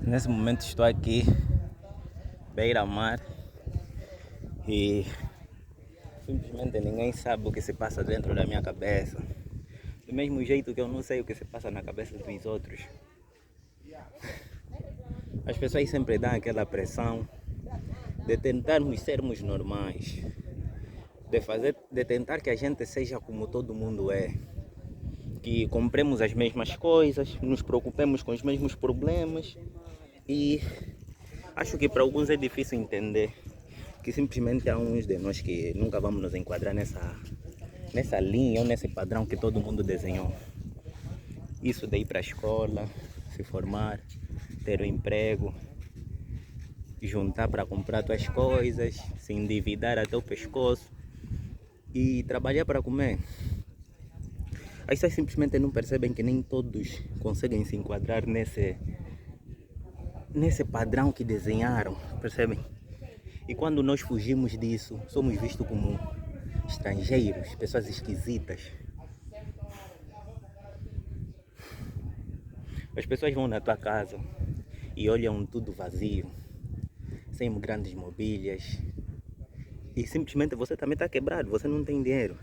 Nesse momento estou aqui, beira-mar, e simplesmente ninguém sabe o que se passa dentro da minha cabeça. Do mesmo jeito que eu não sei o que se passa na cabeça dos outros. As pessoas sempre dão aquela pressão de tentarmos sermos normais, de tentar que a gente seja como todo mundo é, que compremos as mesmas coisas, nos preocupemos com os mesmos problemas. E acho que para alguns é difícil entender que simplesmente há uns de nós que nunca vamos nos enquadrar nessa linha ou nesse padrão que todo mundo desenhou. Isso de ir para a escola, se formar, ter um emprego, juntar para comprar tuas coisas, se endividar até o pescoço e trabalhar para comer. As pessoas simplesmente não percebem que nem todos conseguem se enquadrar nesse padrão que desenharam, percebem? E quando nós fugimos disso, somos vistos como estrangeiros, pessoas esquisitas. As pessoas vão na tua casa e olham tudo vazio, sem grandes mobílias, e simplesmente você também está quebrado, você não tem dinheiro,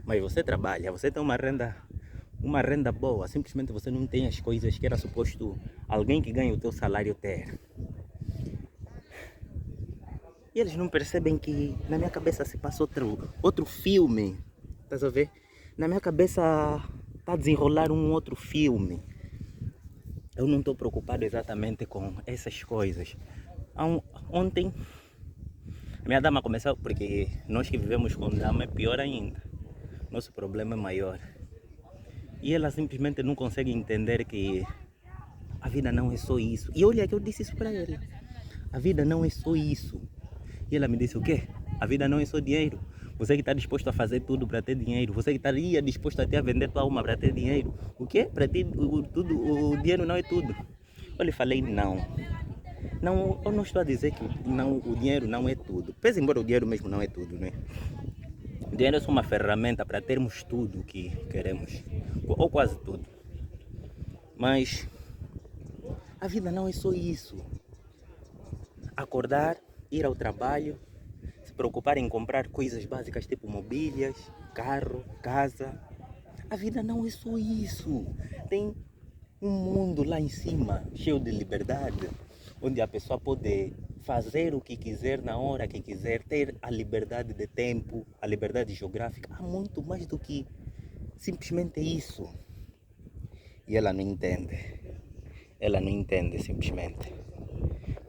mas você trabalha, você tem uma renda boa, simplesmente você não tem as coisas que era suposto alguém que ganha o teu salário ter. E eles não percebem que na minha cabeça se passa outro filme, estás a ver? Na minha cabeça está a desenrolar um outro filme. Eu não estou preocupado exatamente com essas coisas. Ontem, a minha dama começou, porque nós que vivemos com dama é pior ainda. Nosso problema é maior. E ela simplesmente não consegue entender que a vida não é só isso. E olha que eu disse isso para ela. A vida não é só isso. E ela me disse o quê? A vida não é só dinheiro. Você que está disposto a fazer tudo para ter dinheiro. Você que estaria disposto até a vender tua alma para ter dinheiro. O quê? Para ti o dinheiro não é tudo. Eu lhe falei não. Não, eu não estou a dizer que não, o dinheiro não é tudo. Pese embora o dinheiro mesmo não é tudo, né? O dinheiro é só uma ferramenta para termos tudo o que queremos. Ou quase tudo. Mas a vida não é só isso. Acordar, ir ao trabalho, se preocupar em comprar coisas básicas tipo mobílias, carro, casa. A vida não é só isso. Tem um mundo lá em cima, cheio de liberdade, onde a pessoa pode fazer o que quiser na hora que quiser, ter a liberdade de tempo, a liberdade geográfica. Há muito mais do que simplesmente isso. E ela não entende. Ela não entende simplesmente.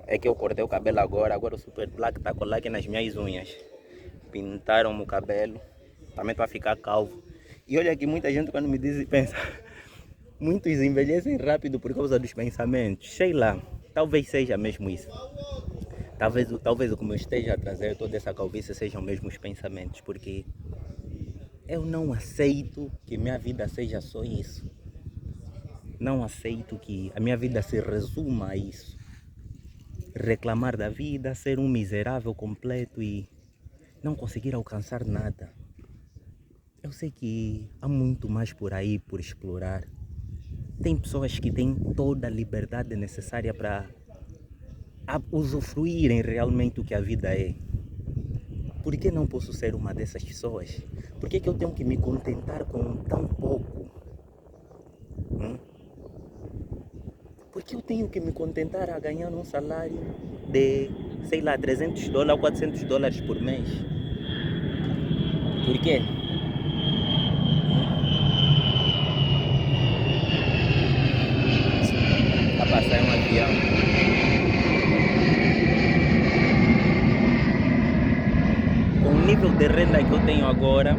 É que eu cortei o cabelo agora o Super Black está colado aqui nas minhas unhas. Pintaram o cabelo, também para ficar calvo. E olha que muita gente quando me diz, pensa, muitos envelhecem rápido por causa dos pensamentos. Sei lá, talvez seja mesmo isso. Talvez o que me esteja a trazer toda essa calvície sejam mesmo os pensamentos, porque eu não aceito que minha vida seja só isso. Não aceito que a minha vida se resuma a isso. Reclamar da vida, ser um miserável completo e não conseguir alcançar nada. Eu sei que há muito mais por aí por explorar. Tem pessoas que têm toda a liberdade necessária para usufruírem realmente o que a vida é. Por que não posso ser uma dessas pessoas? Por que eu tenho que me contentar com tão pouco? Por que eu tenho que me contentar a ganhar um salário de, sei lá, $300 ou $400 por mês? Por quê? Está passando um avião. Com o nível de renda que eu tenho agora,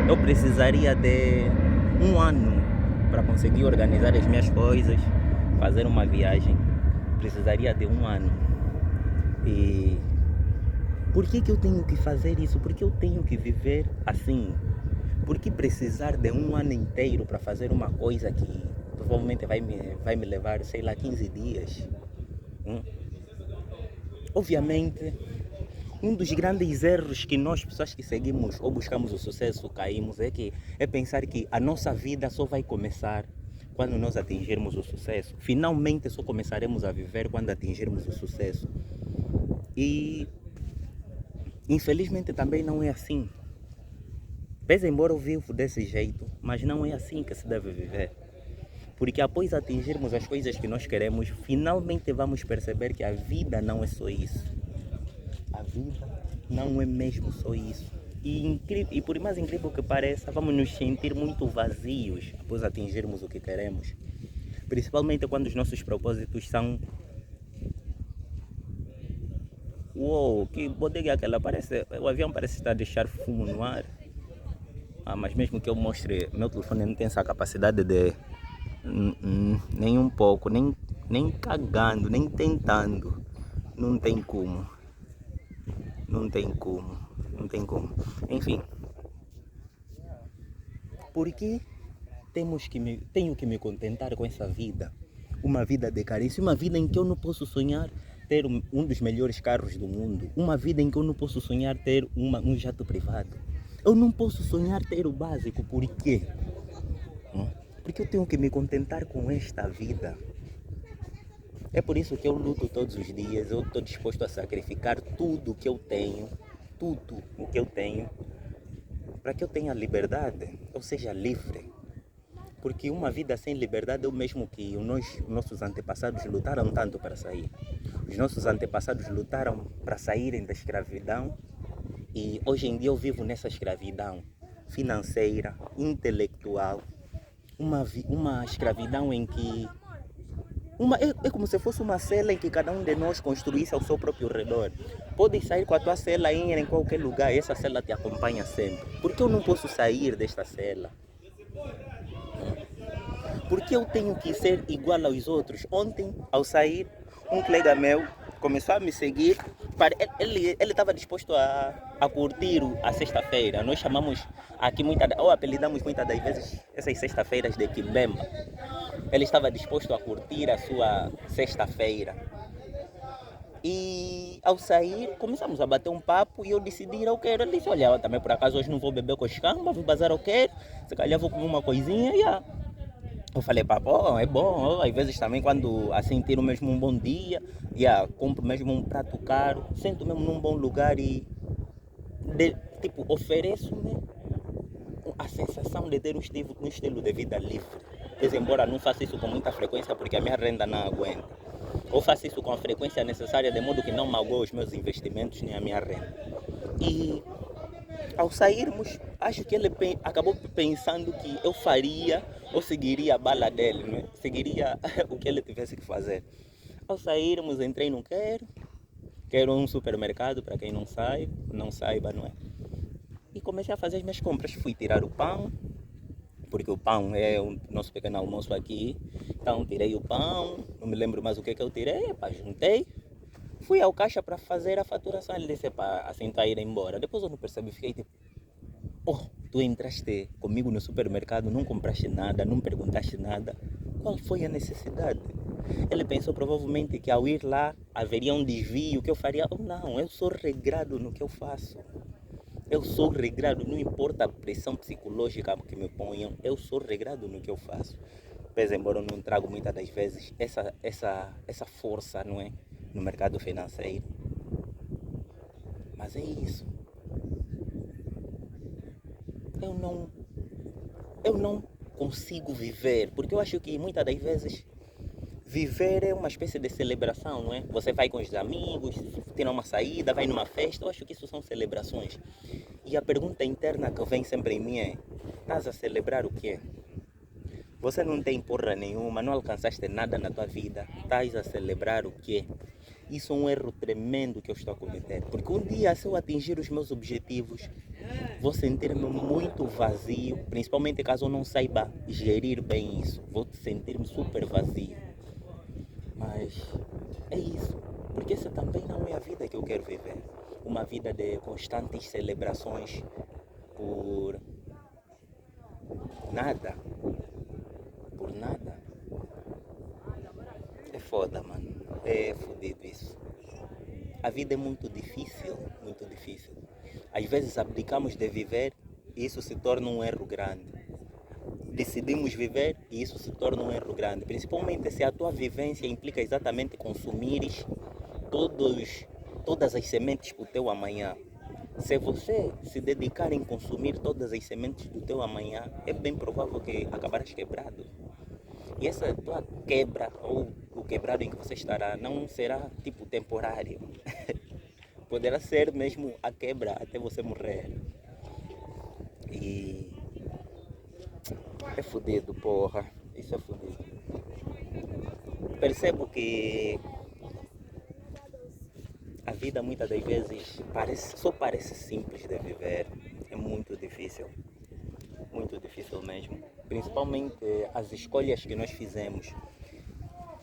eu precisaria de um ano para conseguir organizar as minhas coisas, fazer uma viagem. Precisaria de um ano. E por que eu tenho que fazer isso? Por que eu tenho que viver assim? Por que precisar de um ano inteiro para fazer uma coisa que provavelmente vai me levar, sei lá, 15 dias? Obviamente, um dos grandes erros que nós, pessoas que seguimos ou buscamos o sucesso, caímos, é pensar que a nossa vida só vai começar quando nós atingirmos o sucesso. Finalmente só começaremos a viver quando atingirmos o sucesso. E infelizmente também não é assim. Pese embora eu vivo desse jeito, mas não é assim que se deve viver. Porque após atingirmos as coisas que nós queremos, finalmente vamos perceber que a vida não é só isso. A vida não é mesmo só isso. E por mais incrível que pareça, vamos nos sentir muito vazios após atingirmos o que queremos. Principalmente quando os nossos propósitos são... Uou, que bodega é aquela? O avião parece estar a deixar fumo no ar. Mas mesmo que eu mostre, meu telefone não tem essa capacidade de... nem um pouco, nem cagando, nem tentando. Não tem como. Não tem como. Não tem como. Enfim. Porque tenho que me contentar com essa vida. Uma vida de carência. Uma vida em que eu não posso sonhar ter um dos melhores carros do mundo. Uma vida em que eu não posso sonhar ter um jato privado. Eu não posso sonhar ter o básico. Por quê? Porque eu tenho que me contentar com esta vida. É por isso que eu luto todos os dias. Eu estou disposto a sacrificar tudo que eu tenho. Tudo o que eu tenho. Para que eu tenha liberdade. Eu seja livre. Porque uma vida sem liberdade é o mesmo que nossos antepassados lutaram tanto para sair. Os nossos antepassados lutaram para saírem da escravidão. E hoje em dia eu vivo nessa escravidão financeira, intelectual. Uma escravidão em que... É como se fosse uma cela em que cada um de nós construísse ao seu próprio redor. Podes sair com a tua cela e ir em qualquer lugar e essa cela te acompanha sempre. Por que eu não posso sair desta cela? Por que eu tenho que ser igual aos outros? Ontem, ao sair, um colega meu começou a me seguir. Ele estava disposto a curtir a sexta-feira. Nós chamamos aqui, ou apelidamos muitas das vezes, essas sexta-feiras de Kimbemba. Ele estava disposto a curtir a sua sexta-feira. E ao sair, começamos a bater um papo e eu decidi ir ao quero. Ele disse, olha, também por acaso hoje não vou beber com os cambas, vou bazar ao quero. Se calhar vou comer uma coisinha e eu falei, pô, é bom, às vezes também quando assim tiro mesmo um bom dia, compro mesmo um prato caro, sento mesmo num bom lugar e ofereço-me a sensação de ter um estilo de vida livre. Pois embora não faça isso com muita frequência porque a minha renda não aguenta. Ou faço isso com a frequência necessária de modo que não magoe os meus investimentos nem a minha renda. E ao sairmos, acho que ele acabou pensando que eu faria ou seguiria a bala dele, né? Seguiria o que ele tivesse que fazer. Ao sairmos, entrei no Quero um supermercado, para quem não saiba, não é? E comecei a fazer as minhas compras. Fui tirar o pão, porque o pão é o nosso pequeno almoço aqui. Então tirei o pão, não me lembro mais o que eu tirei, juntei. Fui ao caixa para fazer a faturação, ele disse, assim tá ir embora. Depois eu não percebi, fiquei tipo, tu entraste comigo no supermercado, não compraste nada, não perguntaste nada. Qual foi a necessidade? Ele pensou provavelmente que ao ir lá haveria um desvio, que eu faria. Não, eu sou regrado no que eu faço. Eu sou regrado, não importa a pressão psicológica que me ponham, eu sou regrado no que eu faço. Pese embora eu não trago muitas das vezes essa força, não é? No mercado financeiro. Mas é isso. Eu não consigo viver, porque eu acho que muitas das vezes viver é uma espécie de celebração, não é? Você vai com os amigos, tem uma saída, vai numa festa, eu acho que isso são celebrações. E a pergunta interna que vem sempre em mim é, estás a celebrar o quê? Você não tem porra nenhuma, não alcançaste nada na tua vida, estás a celebrar o quê? Isso é um erro tremendo que eu estou a cometer, porque um dia se eu atingir os meus objetivos, vou sentir-me muito vazio, principalmente caso eu não saiba gerir bem isso, vou sentir-me super vazio. Mas é isso, porque essa também não é a vida que eu quero viver. Uma vida de constantes celebrações por nada. Por nada. É foda, mano. É fodido isso. A vida é muito difícil, muito difícil. Às vezes abdicamos de viver e isso se torna um erro grande. decidimos viver e isso se torna um erro grande. Principalmente se a tua vivência implica exatamente consumires todas as sementes para o teu amanhã. Se você se dedicar em consumir todas as sementes do teu amanhã, é bem provável que acabarás quebrado. E essa tua quebra, ou o quebrado em que você estará, não será tipo temporário. Poderá ser mesmo a quebra até você morrer. E é fodido, porra. Isso é fodido. Percebo que a vida muitas das vezes só parece simples de viver. É muito difícil mesmo. Principalmente as escolhas que nós fizemos.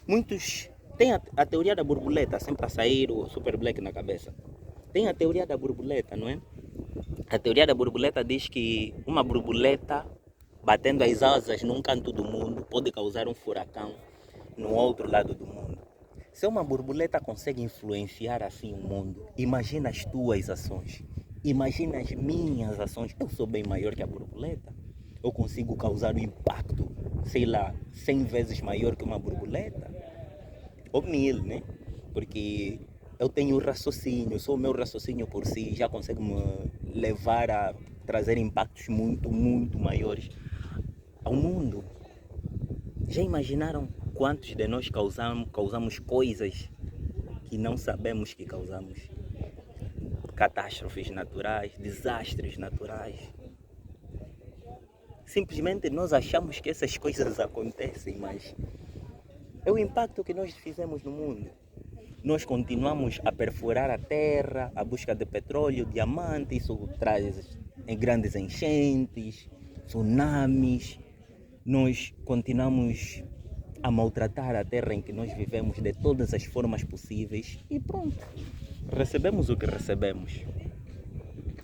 Muitos têm a teoria da borboleta, sempre a sair o Super Black na cabeça. Tem a teoria da borboleta, não é? A teoria da borboleta diz que uma borboleta batendo as asas num canto do mundo pode causar um furacão no outro lado do mundo. Se uma borboleta consegue influenciar assim o mundo, imagina as tuas ações, imagina as minhas ações. Eu sou bem maior que a borboleta. Eu consigo causar um impacto, sei lá, 100 vezes maior que uma borboleta. Ou 1000, né? Porque eu tenho raciocínio, só o meu raciocínio por si já consegue me levar a trazer impactos muito, muito maiores ao mundo. Já imaginaram quantos de nós causamos coisas que não sabemos que causamos? Catástrofes naturais, desastres naturais. Simplesmente nós achamos que essas coisas acontecem, mas é o impacto que nós fizemos no mundo. Nós continuamos a perfurar a terra, a busca de petróleo, diamante, isso traz grandes enchentes, tsunamis. Nós continuamos a maltratar a terra em que nós vivemos de todas as formas possíveis e pronto, recebemos o que recebemos.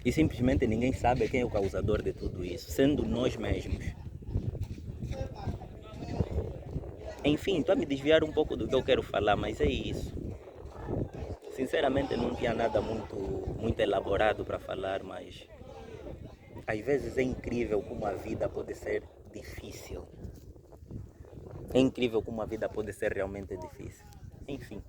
E simplesmente ninguém sabe quem é o causador de tudo isso, sendo nós mesmos. Enfim, estou a me desviar um pouco do que eu quero falar, mas é isso. Sinceramente não tinha nada muito elaborado para falar, mas às vezes é incrível como a vida pode ser difícil. É incrível como a vida pode ser realmente difícil. Enfim.